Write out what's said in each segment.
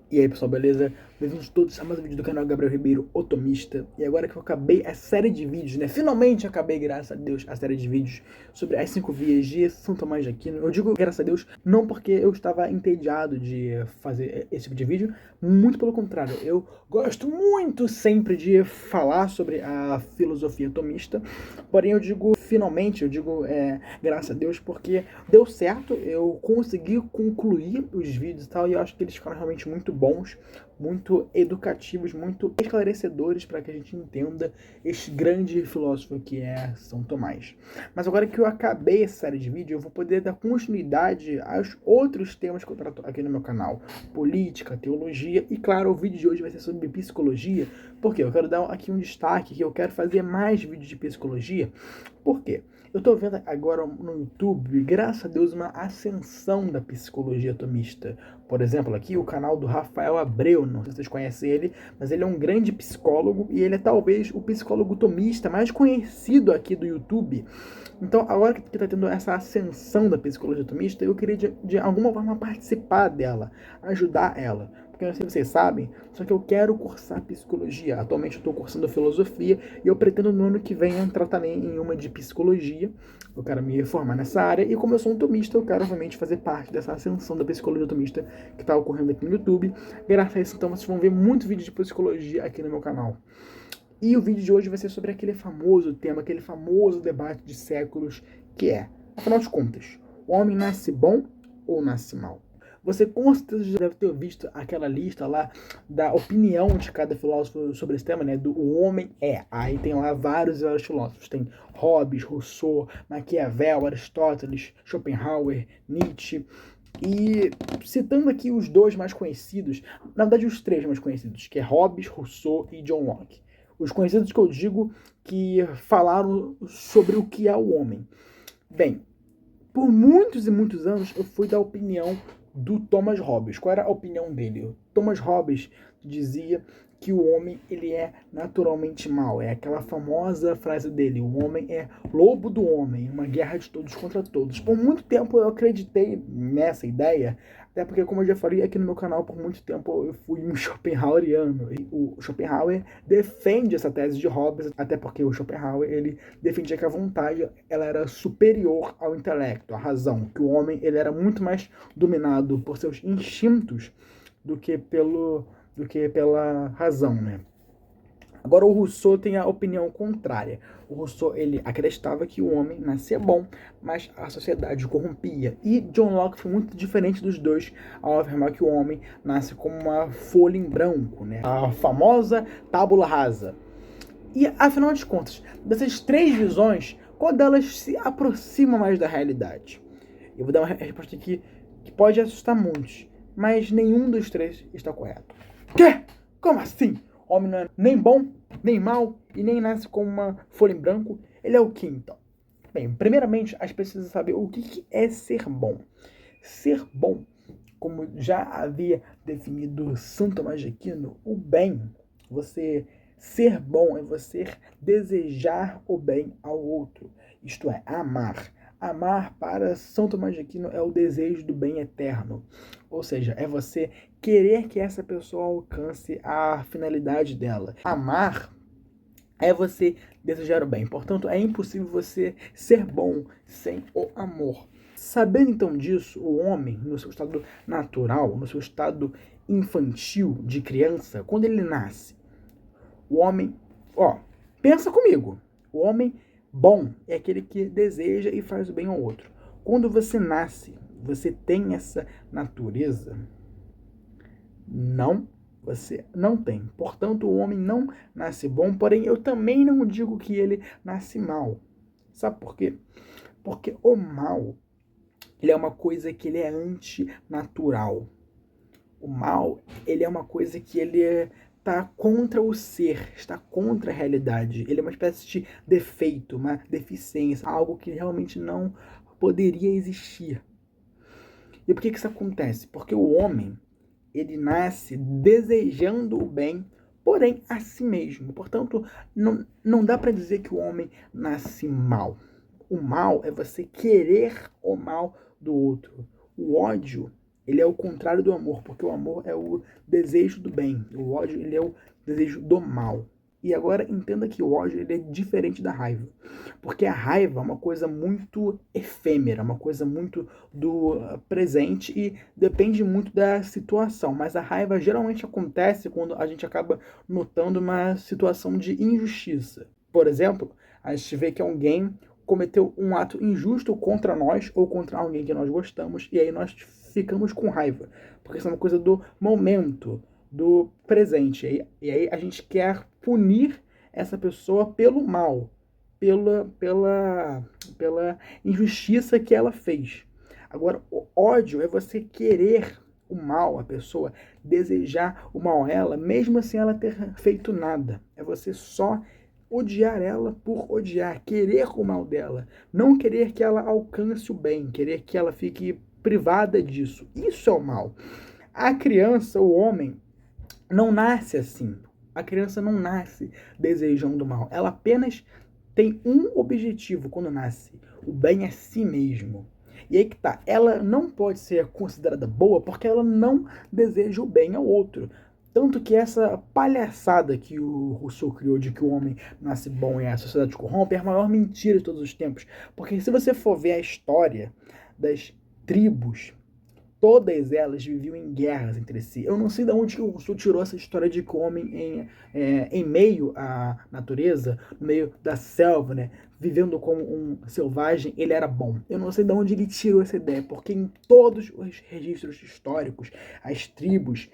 E aí pessoal, beleza? Bem-vindos todos a mais um vídeo do canal Gabriel Ribeiro Otomista. E agora que eu acabei a série de vídeos, né? Finalmente acabei, graças a Deus, a série de vídeos sobre as 5 vias de São Tomás de Aquino. Eu digo graças a Deus, não porque eu estava entediado de fazer esse tipo de vídeo, muito pelo contrário. Eu gosto muito sempre de falar sobre a filosofia tomista, porém eu digo finalmente, graças a Deus, porque deu certo, eu consegui concluir os vídeos e tal, e eu acho que eles ficaram realmente muito bons, muito educativos, muito esclarecedores para que a gente entenda este grande filósofo que é São Tomás. Mas agora que eu acabei essa série de vídeos, eu vou poder dar continuidade aos outros temas que eu trato aqui no meu canal. Política, teologia e, claro, o vídeo de hoje vai ser sobre psicologia, porque eu quero dar aqui um destaque que eu quero fazer mais vídeos de psicologia. Por quê? Eu tô vendo agora no YouTube, graças a Deus, uma ascensão da psicologia tomista. Por exemplo, aqui o canal do Rafael Abreu, não sei se vocês conhecem ele, mas ele é um grande psicólogo e ele é talvez o psicólogo tomista mais conhecido aqui do YouTube. Então, agora que está tendo essa ascensão da psicologia tomista, eu queria de alguma forma participar dela, ajudar ela. Porque eu não sei se vocês sabem, só que eu quero cursar psicologia. Atualmente eu estou cursando filosofia e eu pretendo no ano que vem entrar também em uma de psicologia. Eu quero me formar nessa área e como eu sou um tomista, eu quero obviamente fazer parte dessa ascensão da psicologia tomista que está ocorrendo aqui no YouTube. Graças a isso, então, vocês vão ver muitos vídeos de psicologia aqui no meu canal. E o vídeo de hoje vai ser sobre aquele famoso tema, aquele famoso debate de séculos, que é, afinal de contas, o homem nasce bom ou nasce mal? Você com certeza já deve ter visto aquela lista lá da opinião de cada filósofo sobre esse tema, né? Do o homem é. Aí tem lá vários filósofos. Tem Hobbes, Rousseau, Maquiavel, Aristóteles, Schopenhauer, Nietzsche. E citando aqui os dois mais conhecidos, na verdade os três mais conhecidos, que é Hobbes, Rousseau e John Locke. Os conhecidos que eu digo que falaram sobre o que é o homem. Bem, por muitos e muitos anos eu fui da opinião do Thomas Hobbes. Qual era a opinião dele? O Thomas Hobbes dizia que o homem ele é naturalmente mau. É aquela famosa frase dele: o homem é lobo do homem, uma guerra de todos contra todos. Por muito tempo eu acreditei nessa ideia, até porque, como eu já falei aqui no meu canal, por muito tempo eu fui um Schopenhaueriano. E o Schopenhauer defende essa tese de Hobbes, até porque o Schopenhauer ele defendia que a vontade ela era superior ao intelecto, à razão, que o homem ele era muito mais dominado por seus instintos do que pela razão, né? Agora o Rousseau tem a opinião contrária. O Rousseau ele acreditava que o homem nascia bom, mas a sociedade o corrompia. E John Locke foi muito diferente dos dois ao afirmar que o homem nasce como uma folha em branco, né? A famosa tábula rasa. E afinal de contas, dessas três visões, qual delas se aproxima mais da realidade? Eu vou dar uma resposta aqui que pode assustar muitos, mas nenhum dos três está correto. Quê? Como assim? O homem não é nem bom, nem mal e nem nasce como uma folha em branco. Ele é o que então? Bem, primeiramente, a gente precisa saber o que é ser bom. Ser bom, como já havia definido São Tomás de Aquino, o bem, você ser bom é você desejar o bem ao outro, isto é, amar. Amar para São Tomás de Aquino é o desejo do bem eterno, ou seja, é você querer que essa pessoa alcance a finalidade dela. Amar é você desejar o bem, portanto é impossível você ser bom sem o amor. Sabendo então disso, o homem, no seu estado natural, no seu estado infantil, de criança, quando ele nasce, o homem, pensa comigo. O homem bom é aquele que deseja e faz o bem ao outro. Quando você nasce, você tem essa natureza? Não, você não tem. Portanto, o homem não nasce bom, porém eu também não digo que ele nasce mal. Sabe por quê? Porque o mal, ele é uma coisa que ele é antinatural. O mal, ele é uma coisa que ele está contra o ser, está contra a realidade. Ele é uma espécie de defeito, uma deficiência, algo que realmente não poderia existir. E por que isso acontece? Porque o homem, ele nasce desejando o bem, porém a si mesmo. Portanto, não dá para dizer que o homem nasce mal. O mal é você querer o mal do outro. O ódio ele é o contrário do amor, porque o amor é o desejo do bem, o ódio ele é o desejo do mal. E agora entenda que o ódio ele é diferente da raiva, porque a raiva é uma coisa muito efêmera, uma coisa muito do presente e depende muito da situação, mas a raiva geralmente acontece quando a gente acaba notando uma situação de injustiça. Por exemplo, a gente vê que alguém cometeu um ato injusto contra nós ou contra alguém que nós gostamos e aí nós ficamos com raiva, porque isso é uma coisa do momento, do presente. E aí a gente quer punir essa pessoa pelo mal, pela injustiça que ela fez. Agora, o ódio é você querer o mal à pessoa, desejar o mal a ela, mesmo sem ela ter feito nada. É você só odiar ela por odiar, querer o mal dela, não querer que ela alcance o bem, querer que ela fique privada disso. Isso é o mal. A criança, o homem, não nasce assim. A criança não nasce desejando o mal. Ela apenas tem um objetivo quando nasce: o bem a si mesmo. E aí que tá, ela não pode ser considerada boa porque ela não deseja o bem ao outro. Tanto que essa palhaçada que o Rousseau criou de que o homem nasce bom e a sociedade corrompe é a maior mentira de todos os tempos. Porque se você for ver a história das tribos, todas elas viviam em guerras entre si. Eu não sei de onde que o Rousseau tirou essa história de que o homem em meio à natureza, no meio da selva, né, vivendo como um selvagem, ele era bom. Eu não sei de onde ele tirou essa ideia, porque em todos os registros históricos, as tribos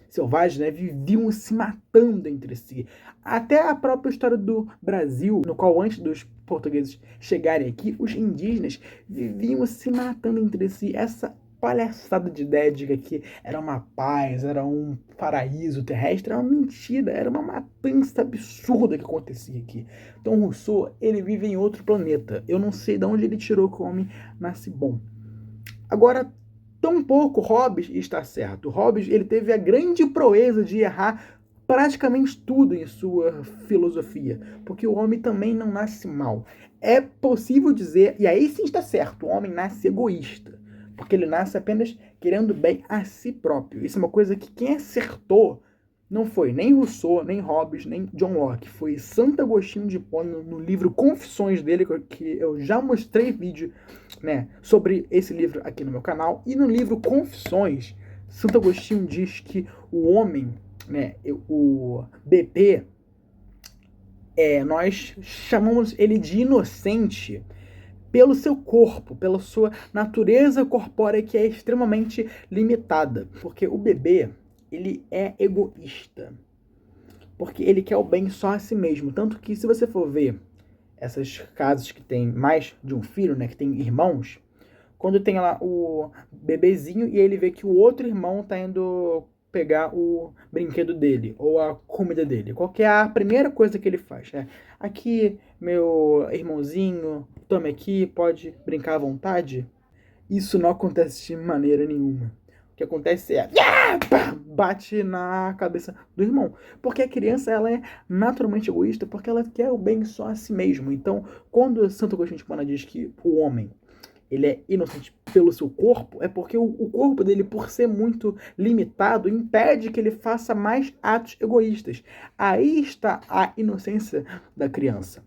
selvagens, né, viviam se matando entre si. Até a própria história do Brasil, no qual antes dos portugueses chegarem aqui, os indígenas viviam se matando entre si. Essa palhaçada de ideia de que aqui era uma paz, era um paraíso terrestre, era uma mentira, era uma matança absurda que acontecia aqui. Então Rousseau, ele vive em outro planeta. Eu não sei de onde ele tirou que o homem nasce bom. Agora, tampouco Hobbes está certo. Hobbes, ele teve a grande proeza de errar praticamente tudo em sua filosofia, porque o homem também não nasce mal. É possível dizer, e aí sim está certo, o homem nasce egoísta, porque ele nasce apenas querendo bem a si próprio. Isso é uma coisa que quem acertou não foi nem Rousseau, nem Hobbes, nem John Locke. Foi Santo Agostinho de Hipona no livro Confissões dele, que eu já mostrei vídeo, né, sobre esse livro aqui no meu canal. E no livro Confissões, Santo Agostinho diz que o homem, né, o BP, nós chamamos ele de inocente pelo seu corpo, pela sua natureza corpórea que é extremamente limitada. Porque o bebê, ele é egoísta. Porque ele quer o bem só a si mesmo. Tanto que se você for ver essas casas que tem mais de um filho, né, que tem irmãos, quando tem lá o bebezinho e ele vê que o outro irmão tá indo pegar o brinquedo dele ou a comida dele. Qual que é a primeira coisa que ele faz? Aqui, meu irmãozinho, tome aqui, pode brincar à vontade? Isso não acontece de maneira nenhuma. O que acontece é bate na cabeça do irmão. Porque a criança, ela é naturalmente egoísta porque ela quer o bem só a si mesmo. Então, quando Santo Agostinho de Hipona diz que o homem ele é inocente pelo seu corpo, é porque o corpo dele, por ser muito limitado, impede que ele faça mais atos egoístas. Aí está a inocência da criança.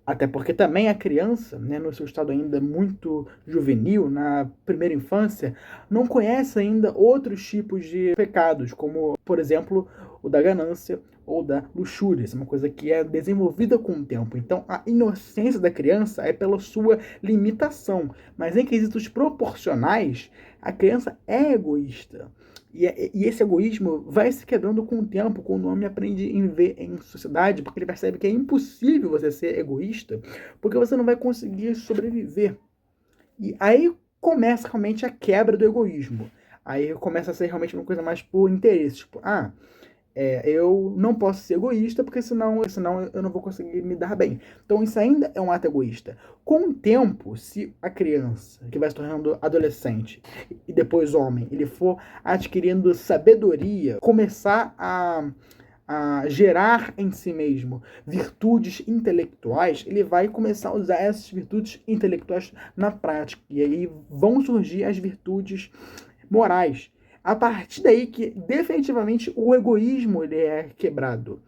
Até porque também a criança, né, no seu estado ainda muito juvenil, na primeira infância, não conhece ainda outros tipos de pecados, como, por exemplo, o da ganância ou da luxúria. Isso é uma coisa que é desenvolvida com o tempo. Então, a inocência da criança é pela sua limitação. Mas em quesitos proporcionais, a criança é egoísta. E esse egoísmo vai se quebrando com o tempo, quando o homem aprende a viver em sociedade, porque ele percebe que é impossível você ser egoísta, porque você não vai conseguir sobreviver. E aí começa realmente a quebra do egoísmo. Aí começa a ser realmente uma coisa mais por interesse. Tipo, eu não posso ser egoísta, porque senão eu não vou conseguir me dar bem. Então isso ainda é um ato egoísta. Com o tempo, se a criança, que vai se tornando adolescente, e depois homem, ele for adquirindo sabedoria, começar a a gerar em si mesmo virtudes intelectuais, ele vai começar a usar essas virtudes intelectuais na prática. E aí vão surgir as virtudes morais. A partir daí que definitivamente o egoísmo ele é quebrado.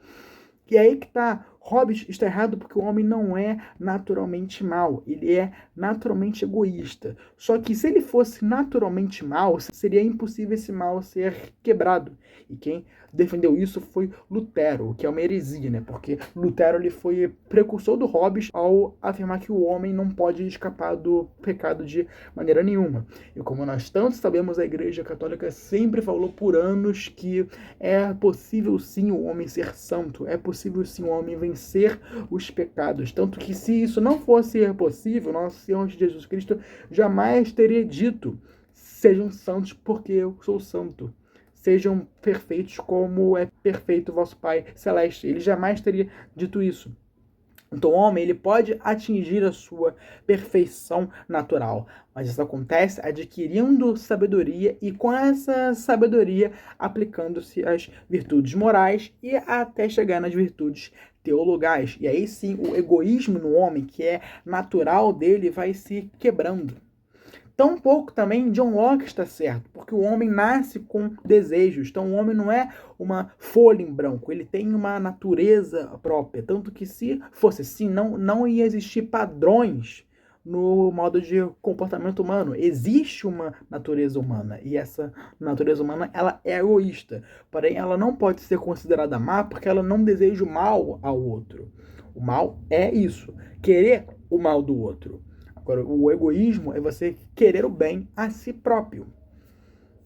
E aí que tá, Hobbes está errado porque o homem não é naturalmente mau, ele é naturalmente egoísta. Só que se ele fosse naturalmente mau, seria impossível esse mal ser quebrado. E quem defendeu isso foi Lutero, o que é uma heresia, né? Porque Lutero ele foi precursor do Hobbes ao afirmar que o homem não pode escapar do pecado de maneira nenhuma. E como nós tanto sabemos, a Igreja Católica sempre falou por anos que é possível sim o homem ser santo, é possível sim o homem vencer os pecados. Tanto que se isso não fosse possível, nosso Senhor Jesus Cristo jamais teria dito: sejam santos porque eu sou santo. Sejam perfeitos como é perfeito o vosso Pai Celeste. Ele jamais teria dito isso. Então o homem ele pode atingir a sua perfeição natural, mas isso acontece adquirindo sabedoria e com essa sabedoria aplicando-se às virtudes morais e até chegar nas virtudes teologais. E aí sim o egoísmo no homem, que é natural dele, vai se quebrando. Tão pouco também John Locke está certo, porque o homem nasce com desejos. Então o homem não é uma folha em branco, ele tem uma natureza própria. Tanto que se fosse assim, não ia existir padrões no modo de comportamento humano. Existe uma natureza humana e essa natureza humana ela é egoísta. Porém, ela não pode ser considerada má porque ela não deseja o mal ao outro. O mal é isso, querer o mal do outro. Agora, o egoísmo é você querer o bem a si próprio.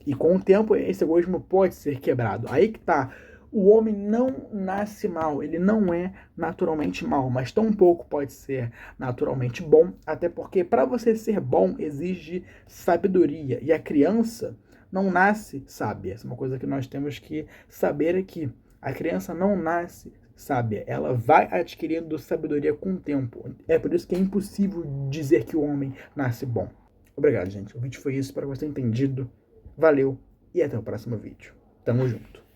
E com o tempo, esse egoísmo pode ser quebrado. Aí que tá. O homem não nasce mal, ele não é naturalmente mal, mas tão pouco pode ser naturalmente bom, até porque para você ser bom exige sabedoria. E a criança não nasce sábia. Essa é uma coisa que nós temos que saber aqui. A criança não nasce sábia, ela vai adquirindo sabedoria com o tempo. É por isso que é impossível dizer que o homem nasce bom. Obrigado, gente. O vídeo foi isso, espero que você tenha entendido. Valeu e até o próximo vídeo. Tamo junto.